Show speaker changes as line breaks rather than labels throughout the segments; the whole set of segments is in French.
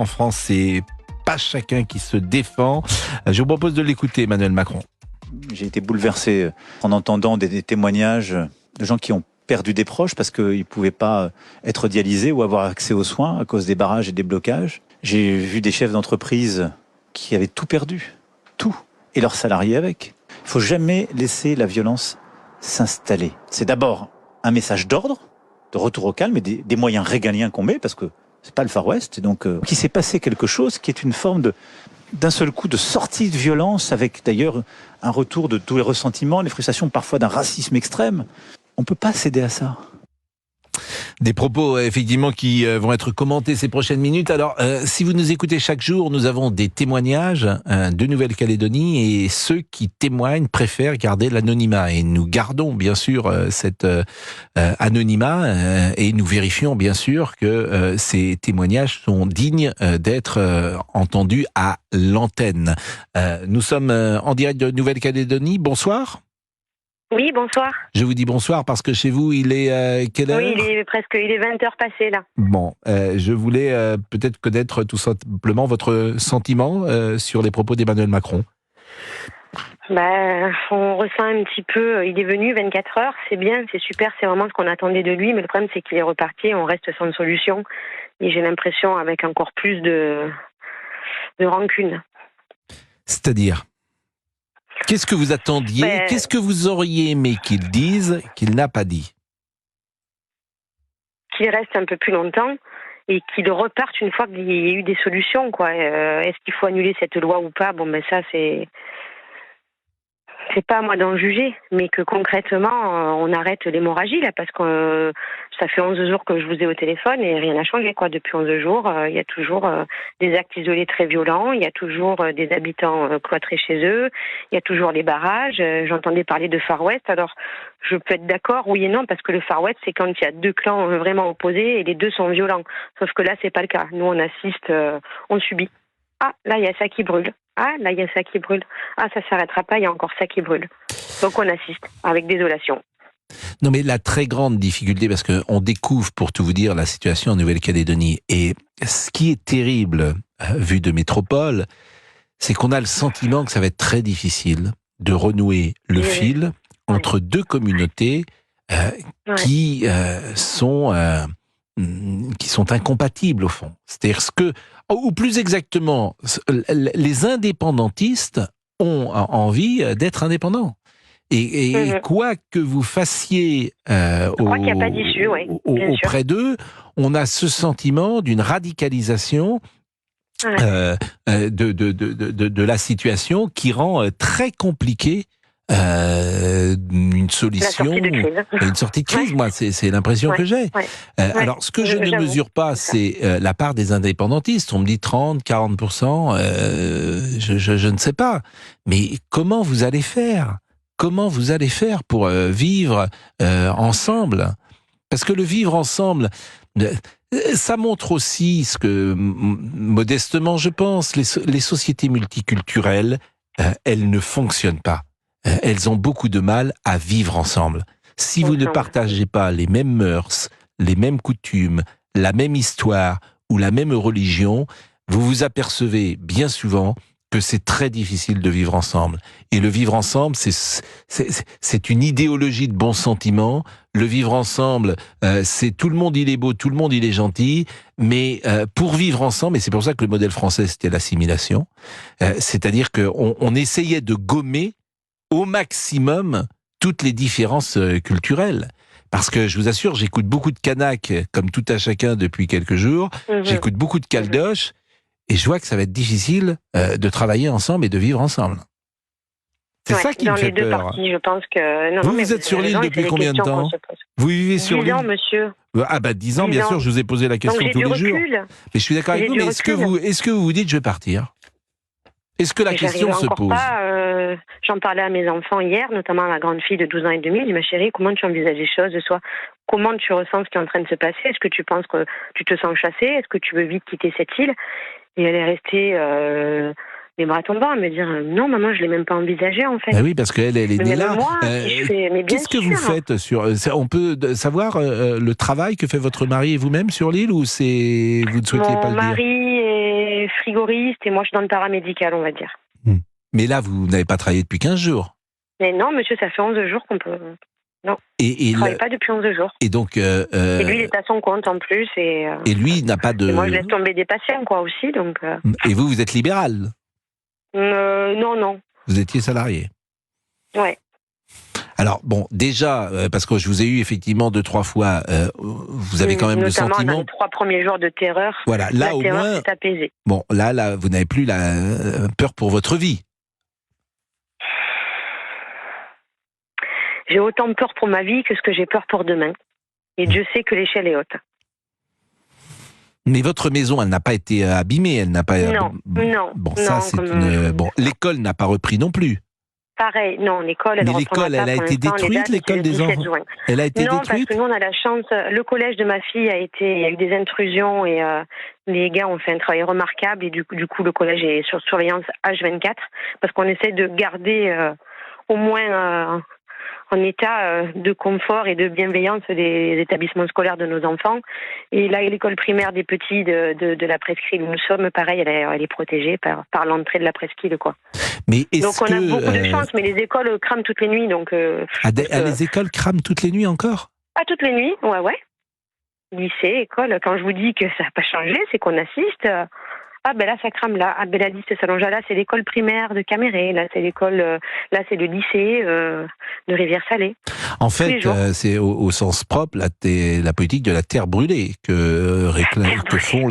En France, c'est pas chacun qui se défend. Je vous propose de l'écouter, Emmanuel Macron.
J'ai été bouleversé en entendant des témoignages de gens qui ont perdu des proches parce qu'ils ne pouvaient pas être dialysés ou avoir accès aux soins à cause des barrages et des blocages. J'ai vu des chefs d'entreprise qui avaient tout perdu, tout, et leurs salariés avec. Il ne faut jamais laisser la violence s'installer. C'est d'abord un message d'ordre, de retour au calme et des moyens régaliens qu'on met, parce que c'est pas le Far West. Et donc, qu'il s'est passé quelque chose qui est une forme d'un seul coup de sortie de violence, avec d'ailleurs un retour de tous les ressentiments, les frustrations, parfois d'un racisme extrême. On ne peut pas céder à ça.
Des propos, effectivement, qui vont être commentés ces prochaines minutes. Alors, si vous nous écoutez chaque jour, nous avons des témoignages de Nouvelle-Calédonie et ceux qui témoignent préfèrent garder l'anonymat. Et nous gardons, bien sûr, cet anonymat et nous vérifions, bien sûr, que ces témoignages sont dignes d'être entendus à l'antenne. Nous sommes en direct de Nouvelle-Calédonie. Bonsoir.
Oui, bonsoir.
Je vous dis bonsoir parce que chez vous, il est quelle heure ?
Oui, il est 20h passé là.
Bon, je voulais peut-être connaître tout simplement votre sentiment sur les propos d'Emmanuel Macron.
On ressent un petit peu, il est venu 24 heures, c'est bien, c'est super, c'est vraiment ce qu'on attendait de lui, mais le problème c'est qu'il est reparti et on reste sans solution. Et j'ai l'impression avec encore plus de rancune.
C'est-à-dire ? Qu'est-ce que vous attendiez ? Qu'est-ce que vous auriez aimé qu'il dise, qu'il n'a pas dit ?
Qu'il reste un peu plus longtemps et qu'il reparte une fois qu'il y a eu des solutions, quoi. Est-ce qu'il faut annuler cette loi ou pas ? Ça, c'est pas à moi d'en juger, mais que concrètement, on arrête l'hémorragie, là, parce que ça fait 11 jours que je vous ai au téléphone et rien n'a changé, quoi. Depuis 11 jours, il y a toujours des actes isolés très violents, il y a toujours des habitants cloîtrés chez eux, il y a toujours les barrages. J'entendais parler de Far West, alors je peux être d'accord, oui et non, parce que le Far West, c'est quand il y a deux clans vraiment opposés et les deux sont violents. Sauf que là, c'est pas le cas. Nous, on assiste, on subit. Ah, là, il y a ça qui brûle. Ah, là, il y a ça qui brûle. Ah, ça s'arrêtera pas, il y a encore ça qui brûle. Donc, on assiste avec désolation.
Non, mais la très grande difficulté, parce qu'on découvre, pour tout vous dire, la situation en Nouvelle-Calédonie. Et ce qui est terrible, vu de métropole, c'est qu'on a le sentiment que ça va être très difficile de renouer le fil entre deux communautés qui sont incompatibles, au fond. C'est-à-dire ou plus exactement, les indépendantistes ont envie d'être indépendants. Et quoi que vous fassiez auprès d'eux, on a ce sentiment d'une radicalisation de la situation qui rend très compliqué une solution, une sortie de crise. Moi, c'est l'impression que j'ai. Alors, ce que je ne mesure pas, c'est la part des indépendantistes. On me dit 30, 40%, je ne sais pas. Mais comment vous allez faire ? Comment vous allez faire pour vivre ensemble ? Parce que le vivre ensemble, ça montre aussi ce que, modestement, je pense, les sociétés multiculturelles, elles ne fonctionnent pas. Elles ont beaucoup de mal à vivre ensemble. Si vous ne partagez pas les mêmes mœurs, les mêmes coutumes, la même histoire ou la même religion, vous vous apercevez bien souvent que c'est très difficile de vivre ensemble. Et le vivre ensemble, c'est une idéologie de bons sentiments. Le vivre ensemble, c'est tout le monde il est beau, tout le monde il est gentil, mais pour vivre ensemble, et c'est pour ça que le modèle français c'était l'assimilation, c'est-à-dire qu'on essayait de gommer au maximum toutes les différences culturelles. Parce que je vous assure, j'écoute beaucoup de Kanaks, comme tout à chacun depuis quelques jours, j'écoute beaucoup de Caldoches, et je vois que ça va être difficile de travailler ensemble et de vivre ensemble. C'est ça qui me fait peur. Dans les deux parties,
je pense que...
Vous êtes sur l'île depuis combien de temps ? Vous vivez sur l'île ?
10 ans, monsieur.
10 ans, bien sûr, je vous ai posé la question tous les jours. Mais je suis d'accord avec vous, mais est-ce que vous vous dites je vais partir ? Est-ce que la question se pose ?
J'en parlais à mes enfants hier, notamment à ma grande fille de 12 ans et demi. Je dis, ma chérie, comment tu envisages les choses de soi ? Comment tu ressens ce qui est en train de se passer ? Est-ce que tu penses que tu te sens chassée ? Est-ce que tu veux vite quitter cette île ? Et elle est restée les bras tombants à me dire non, maman, je l'ai même pas envisagé en fait.
Ah oui, parce qu'elle est née là. Qu'est-ce que vous faites on peut savoir le travail que fait votre mari et vous-même sur l'île, ou vous ne souhaitiez pas le dire ?
Mon mari frigoriste et moi je suis dans le paramédical, on va dire.
Mais là, vous n'avez pas travaillé depuis 15 jours.
Mais non, monsieur, ça fait 11 jours qu'on peut... Non, je ne travaille pas depuis 11 jours.
Et donc...
et lui, il est à son compte en plus. Et
lui, n'a pas de...
Et moi, je laisse tomber des patients, quoi, aussi. Donc,
Et vous êtes libéral?
Non.
Vous étiez salarié?
Ouais.
Alors, bon, déjà, parce que je vous ai eu effectivement 2-3 fois, vous avez quand même le sentiment...
Notamment dans les 3 premiers jours de terreur,
voilà, là,
la terreur s'est apaisée.
Bon, là, vous n'avez plus la peur pour votre vie.
J'ai autant peur pour ma vie que ce que j'ai peur pour demain. Et Dieu sait que l'échelle est haute.
Mais votre maison, elle n'a pas été abîmée, elle n'a pas...
Non.
Bon, ça, c'est une... Bon, l'école n'a pas repris non plus.
Pareil, non, l'école, elle
a été détruite, l'école des enfants. Elle a été détruite.
Non, parce que nous, on a la chance. Le collège de ma fille il y a eu des intrusions et les gars ont fait un travail remarquable et du coup, le collège est sur surveillance H24 parce qu'on essaie de garder au moins en état de confort et de bienveillance des établissements scolaires de nos enfants. Et là, l'école primaire des petits de la presqu'île où nous sommes, pareil, elle est protégée par l'entrée de la presqu'île, quoi.
Mais
donc on a beaucoup de chance, mais les écoles crament toutes les nuits. Donc,
les écoles crament toutes les nuits encore?
Ah, toutes les nuits, ouais. Lycée, école, quand je vous dis que ça n'a pas changé, c'est qu'on assiste... Ah ben là ça crame là, ah ben la liste s'allonge, là c'est l'école primaire de Caméré, là c'est l'école, là c'est le lycée de Rivière-Salée.
En fait, c'est au sens propre la politique de la terre brûlée que font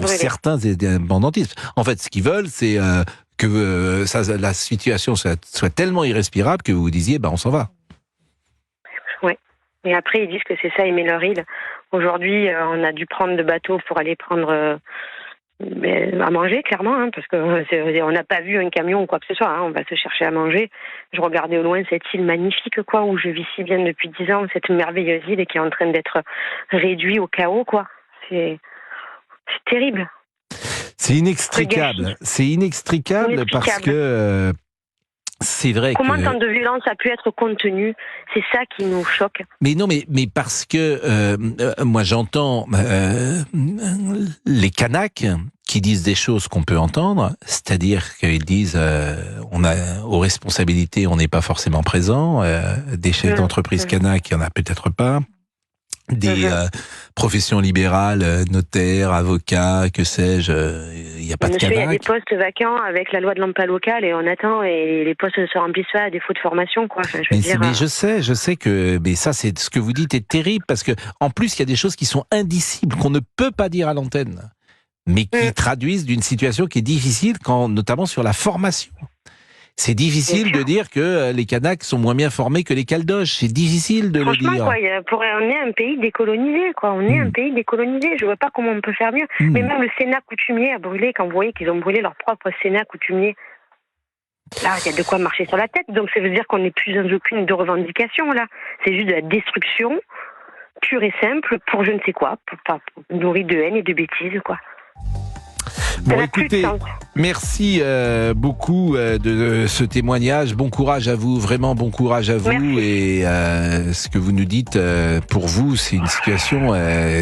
certains indépendantistes. En fait, ce qu'ils veulent, c'est que la situation soit tellement irrespirable que vous vous disiez, on s'en va.
Ouais. Et après ils disent que c'est ça aimer leur île. Aujourd'hui, on a dû prendre le bateau pour aller prendre à manger, clairement, parce qu'on n'a pas vu un camion ou quoi que ce soit. On va se chercher à manger. Je regardais au loin cette île magnifique, quoi, où je vis si bien depuis 10 ans, cette merveilleuse île qui est en train d'être réduite au chaos, quoi. C'est terrible.
C'est inextricable. Parce que c'est vrai
Comment tant de violence a pu être contenue? C'est ça qui nous choque.
Mais non, mais parce que moi j'entends les Kanaks qui disent des choses qu'on peut entendre, c'est-à-dire qu'ils disent aux responsabilités on n'est pas forcément présent, des chefs d'entreprise Kanaks il n'y en a peut-être pas, des professions libérales, notaires, avocats, que sais-je, il n'y a pas de Kanak.
Il y a des postes vacants avec la loi de l'emploi local et on attend et les postes ne se remplissent pas à défaut de formation, quoi. Enfin,
mais je sais que ça, c'est ce que vous dites est terrible parce que en plus il y a des choses qui sont indicibles qu'on ne peut pas dire à l'antenne, mais qui traduisent d'une situation qui est difficile, notamment sur la formation. C'est difficile de dire que les Kanaks sont moins bien formés que les Caldoches. C'est difficile de le dire.
Franchement, on est un pays décolonisé, quoi. On est un pays décolonisé. Je vois pas comment on peut faire mieux. Mais même le Sénat coutumier a brûlé, quand vous voyez qu'ils ont brûlé leur propre Sénat coutumier. Là, il y a de quoi marcher sur la tête. Donc, ça veut dire qu'on n'est plus dans aucune de revendication, là. C'est juste de la destruction pure et simple pour je ne sais quoi, pour nourrir de haine et de bêtises, quoi.
Bon, écoutez, merci beaucoup de ce témoignage. Bon courage à vous, vraiment bon courage à vous.
Merci.
Et ce que vous nous dites, pour vous, c'est une situation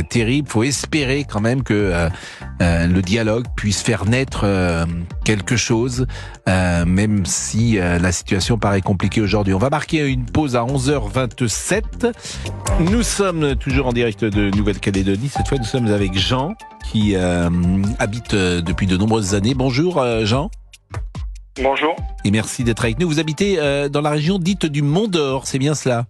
terrible. Il faut espérer quand même que le dialogue puisse faire naître quelque chose, même si la situation paraît compliquée aujourd'hui. On va marquer une pause à 11h27. Nous sommes toujours en direct de Nouvelle-Calédonie. Cette fois, nous sommes avec Jean, qui habite depuis de nombreuses années. Bonjour Jean.
Bonjour.
Et merci d'être avec nous. Vous habitez dans la région dite du Mont d'Or, c'est bien cela?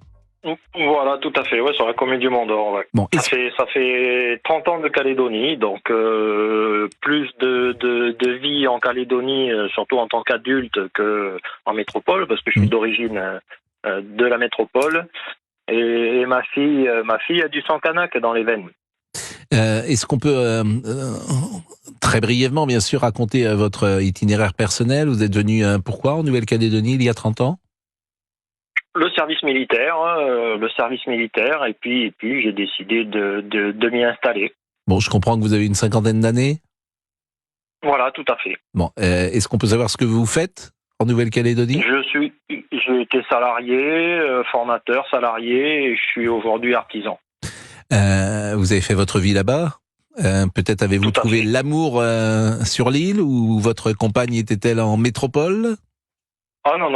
Voilà, tout à fait, sur la commune du Mont d'Or. Ouais.
Bon,
ça fait 30 ans de Calédonie, donc plus de vie en Calédonie, surtout en tant qu'adulte qu'en métropole, parce que je suis d'origine de la métropole. Et ma fille a du sang kanak dans les veines.
Est-ce qu'on peut très brièvement, bien sûr, raconter votre itinéraire personnel? Vous êtes venu pourquoi en Nouvelle-Calédonie il y a 30 ans?
Le service militaire, et puis j'ai décidé de m'y installer.
Bon, je comprends que vous avez une 50aine d'années.
Voilà, tout à fait.
Bon, est-ce qu'on peut savoir ce que vous faites en Nouvelle-Calédonie?
J'ai été salarié, formateur, salarié, et je suis aujourd'hui artisan.
Vous avez fait votre vie là-bas, Peut-être avez-vous trouvé l'amour sur l'île, ou votre compagne était-elle en métropole?
Ah non,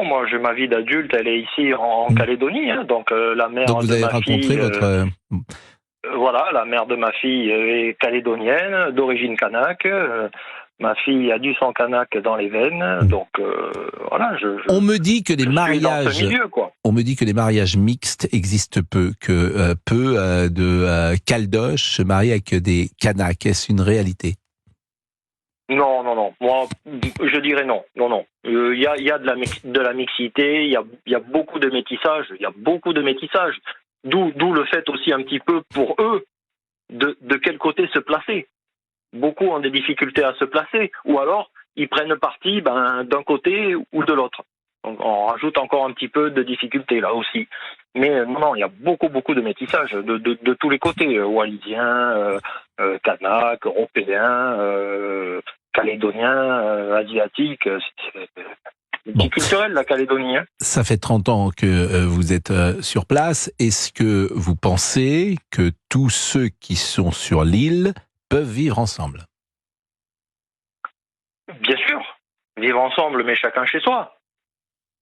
moi j'ai ma vie d'adulte, elle est ici en Calédonie, hein, donc la mère
Donc vous
de
avez
ma
rencontré
fille...
votre...
Voilà, la mère de ma fille est calédonienne, d'origine kanak. Ma fille a du sang kanak dans les veines, donc voilà.
On me dit que les mariages,
suis dans ce milieu, quoi.
On me dit que les mariages mixtes existent peu, que peu de caldoches se marient avec des kanaks. Est-ce une réalité?
Non. Moi, je dirais non. Il y a de la mixité, il y a beaucoup de métissage. D'où le fait aussi un petit peu pour eux de quel côté se placer. Beaucoup ont des difficultés à se placer, ou alors ils prennent parti d'un côté ou de l'autre. Donc on rajoute encore un petit peu de difficultés là aussi. Mais non, il y a beaucoup de métissage de tous les côtés, wallisiens, kanak, européens, calédoniens, asiatiques. C'est culturel, la Calédonie. Hein.
Ça fait 30 ans que vous êtes sur place. Est-ce que vous pensez que tous ceux qui sont sur l'île peuvent vivre ensemble?
Bien sûr, vivre ensemble, mais chacun chez soi.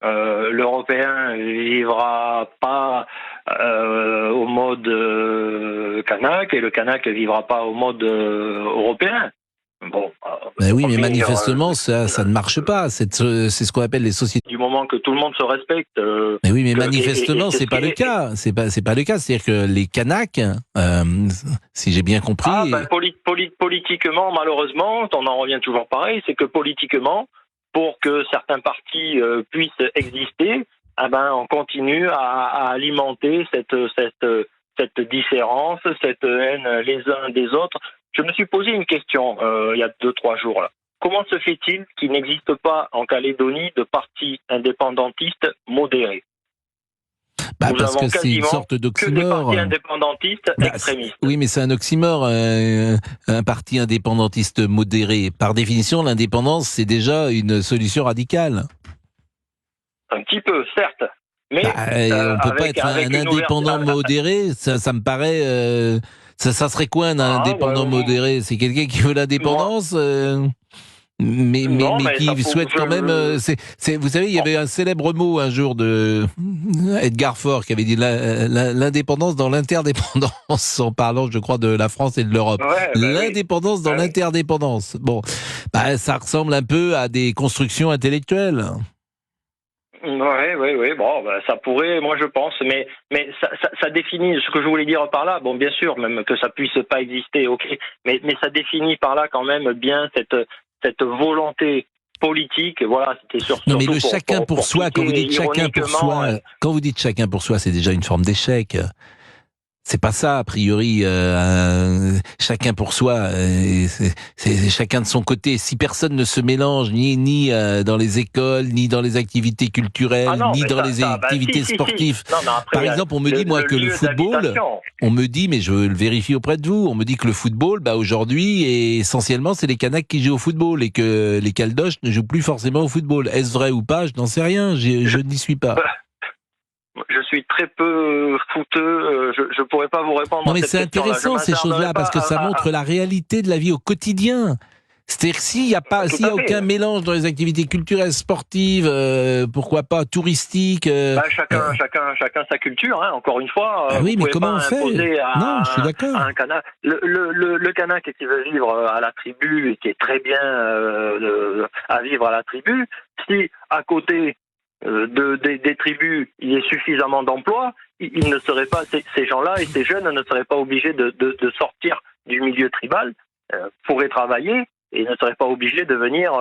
L'Européen vivra pas au mode kanak, et le kanak vivra pas au mode européen. Bon,
ben oui, mais manifestement, ça ne marche pas. C'est ce qu'on appelle les sociétés.
Du moment que tout le monde se respecte.
Mais oui, mais manifestement, c'est pas le cas. C'est pas le cas. C'est-à-dire que les Kanaks, si j'ai bien compris.
Politiquement, malheureusement, on en revient toujours pareil. C'est que politiquement, pour que certains partis puissent exister, on continue à alimenter cette différence, cette haine les uns des autres. Je me suis posé une question il y a 2-3 jours. Là. Comment se fait-il qu'il n'existe pas en Calédonie de partis indépendantistes modérés?
Parce que c'est une sorte d'oxymore.
Que des partis indépendantistes extrémistes.
Oui, mais c'est un oxymore, un parti indépendantiste modéré. Par définition, l'indépendance, c'est déjà une solution radicale.
Un petit peu, certes. Mais
on peut pas être un indépendant modéré, ça me paraît... Ça serait quoi un indépendant modéré? C'est quelqu'un qui veut l'indépendance mais qui souhaite quand même... vous savez, il y avait un célèbre mot un jour de Edgar Faure qui avait dit l'indépendance dans l'interdépendance, en parlant, je crois, de la France et de l'Europe. L'indépendance dans l'interdépendance. Bon, ça ressemble un peu à des constructions intellectuelles.
Oui. Bon, ça pourrait, moi je pense, mais ça définit ce que je voulais dire par là. Bon, bien sûr, même que ça puisse pas exister, ok, mais ça définit par là quand même bien cette volonté politique. Voilà, c'était surtout.
Non, mais le chacun pour soi. Quand vous dites chacun pour soi, quand vous dites chacun pour soi, c'est déjà une forme d'échec. C'est pas ça, a priori, chacun pour soi, c'est chacun de son côté. Si personne ne se mélange, ni dans les écoles, ni dans les activités culturelles, ni dans les activités sportives.
Non, après, par
exemple, on me dit, moi, que le football, on me dit, mais je le vérifie auprès de vous, on me dit que le football, aujourd'hui, essentiellement, c'est les Kanaks qui jouent au football, et que les Caldoches ne jouent plus forcément au football. Est-ce vrai ou pas? Je n'en sais rien, je n'y suis pas.
Je suis très peu footeux, je pourrais pas vous répondre.
Non, mais c'est intéressant ces choses-là, parce que ça montre la réalité de la vie au quotidien. C'est-à-dire que s'il n'y a aucun mélange dans les activités culturelles, sportives, pourquoi pas touristiques.
Chacun sa culture, hein, encore une fois.
Oui, mais comment on fait? Non, je suis d'accord.
Un Kanak, le Kanak qui veut vivre à la tribu et qui est très bien à vivre à la tribu, si à côté des tribus, il y a suffisamment d'emplois, ils ne seraient pas, ces gens-là et ces jeunes ne seraient pas obligés de sortir du milieu tribal, pourraient travailler et ne seraient pas obligés de venir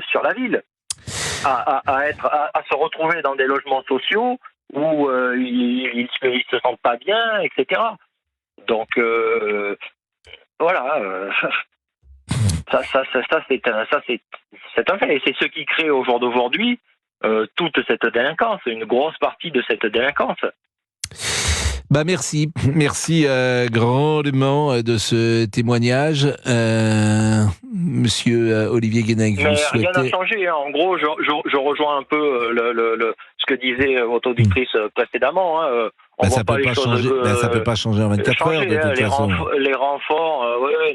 sur la ville, à se retrouver dans des logements sociaux où ils se sentent pas bien, etc. Donc voilà. Ça c'est un fait. Et c'est ce qui crée au jour d'aujourd'hui toute cette délinquance, une grosse partie de cette délinquance.
Merci grandement de ce témoignage, Monsieur Olivier Guénec.
Mais rien n'a changé. Hein. En gros, je rejoins un peu ce que disait votre auditrice précédemment. Hein. on voit
ça
pas
peut
les
pas
choses.
changer. Ça peut pas changer en 24 heures de toute façon.
Les renforts,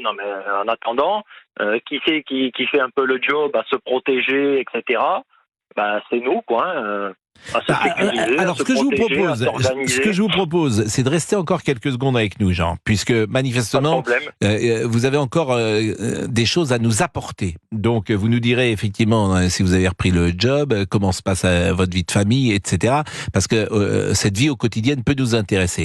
non mais en attendant, qui fait un peu le job à se protéger, etc. C'est nous, quoi.
Alors, ce que je vous propose, c'est de rester encore quelques secondes avec nous, Jean, puisque manifestement, vous avez encore des choses à nous apporter. Donc, vous nous direz effectivement si vous avez repris le job, comment se passe votre vie de famille, etc. Parce que cette vie au quotidien peut nous intéresser.